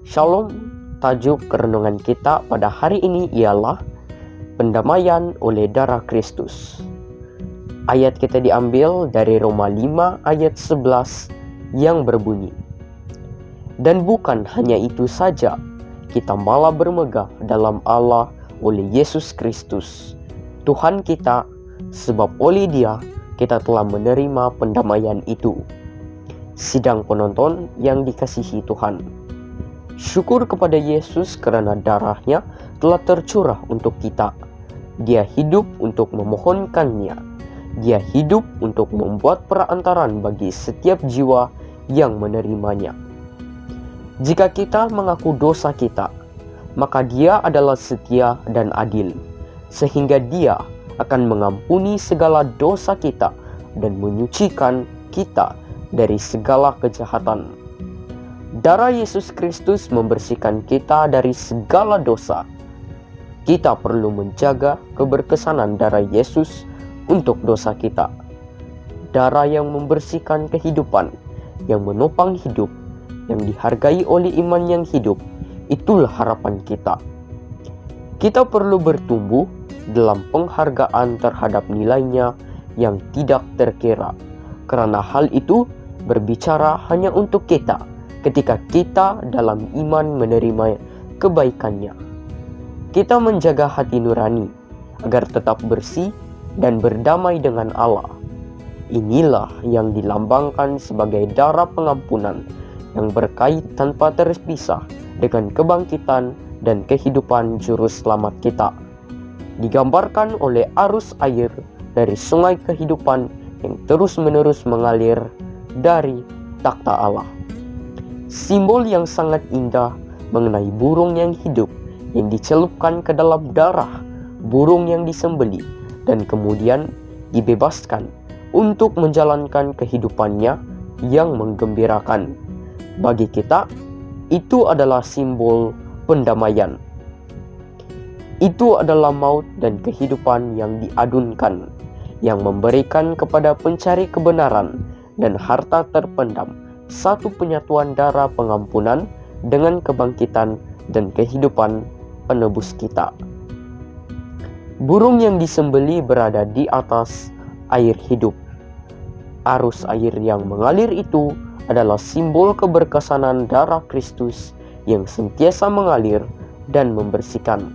Shalom, tajuk renungan kita pada hari ini ialah pendamaian oleh darah Kristus. Ayat kita diambil dari Roma 5 ayat 11 yang berbunyi, "Dan bukan hanya itu saja, kita malah bermegah dalam Allah oleh Yesus Kristus, Tuhan kita, sebab oleh Dia kita telah menerima pendamaian itu." Sidang penonton yang dikasihi Tuhan, syukur kepada Yesus karena darahnya telah tercurah untuk kita. Dia hidup untuk memohonkannya. Dia hidup untuk membuat perantaran bagi setiap jiwa yang menerimanya. Jika kita mengaku dosa kita, maka Dia adalah setia dan adil, sehingga Dia akan mengampuni segala dosa kita dan menyucikan kita dari segala kejahatan. Darah Yesus Kristus membersihkan kita dari segala dosa. Kita perlu menjaga keberkesanan darah Yesus untuk dosa kita. Darah yang membersihkan kehidupan, yang menopang hidup, yang dihargai oleh iman yang hidup, itulah harapan kita. Kita perlu bertumbuh dalam penghargaan terhadap nilainya yang tidak terkira, karena hal itu berbicara hanya untuk kita ketika kita dalam iman menerima kebaikannya. Kita menjaga hati nurani agar tetap bersih dan berdamai dengan Allah. Inilah yang dilambangkan sebagai darah pengampunan yang berkait tanpa terpisah dengan kebangkitan dan kehidupan juru selamat kita. Digambarkan oleh arus air dari sungai kehidupan yang terus-menerus mengalir dari takhta Allah. Simbol yang sangat indah mengenai burung yang hidup yang dicelupkan ke dalam darah burung yang disembelih dan kemudian dibebaskan untuk menjalankan kehidupannya yang menggembirakan. Bagi kita, itu adalah simbol pendamaian. Itu adalah maut dan kehidupan yang diadunkan, yang memberikan kepada pencari kebenaran dan harta terpendam satu penyatuan darah pengampunan dengan kebangkitan dan kehidupan penebus kita. Burung yang disembelih berada di atas air hidup. Arus air yang mengalir itu adalah simbol keberkesanan darah Kristus yang sentiasa mengalir dan membersihkan.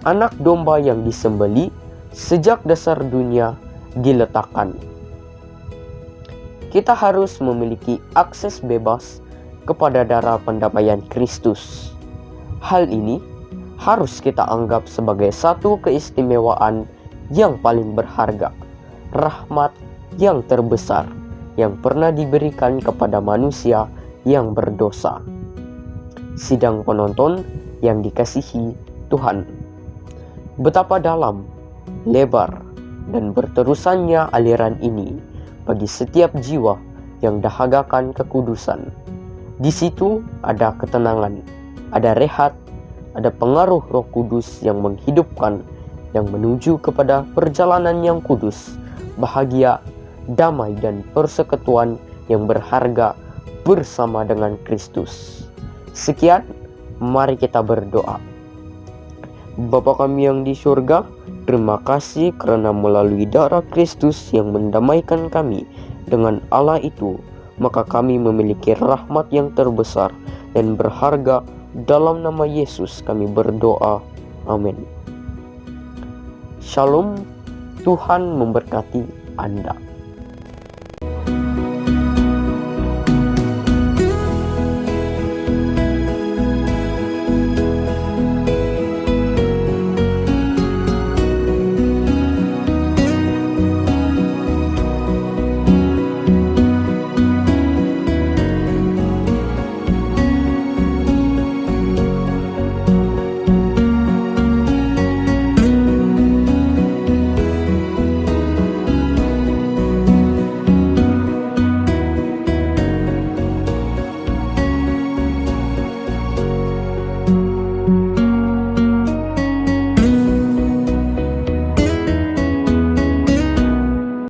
Anak domba yang disembelih sejak dasar dunia diletakkan. Kita harus memiliki akses bebas kepada darah pendamaian Kristus. Hal ini harus kita anggap sebagai satu keistimewaan yang paling berharga, rahmat yang terbesar yang pernah diberikan kepada manusia yang berdosa. Sidang penonton yang dikasihi Tuhan, betapa dalam, lebar, dan berterusannya aliran ini bagi setiap jiwa yang dahagakan kekudusan. Di situ ada ketenangan, ada rehat, ada pengaruh Roh Kudus yang menghidupkan, yang menuju kepada perjalanan yang kudus, bahagia, damai, dan persekutuan yang berharga bersama dengan Kristus. Sekian, mari kita berdoa. Bapa kami yang di surga, terima kasih karena melalui darah Kristus yang mendamaikan kami dengan Allah itu, maka kami memiliki rahmat yang terbesar dan berharga. Dalam nama Yesus kami berdoa. Amin. Shalom, Tuhan memberkati Anda.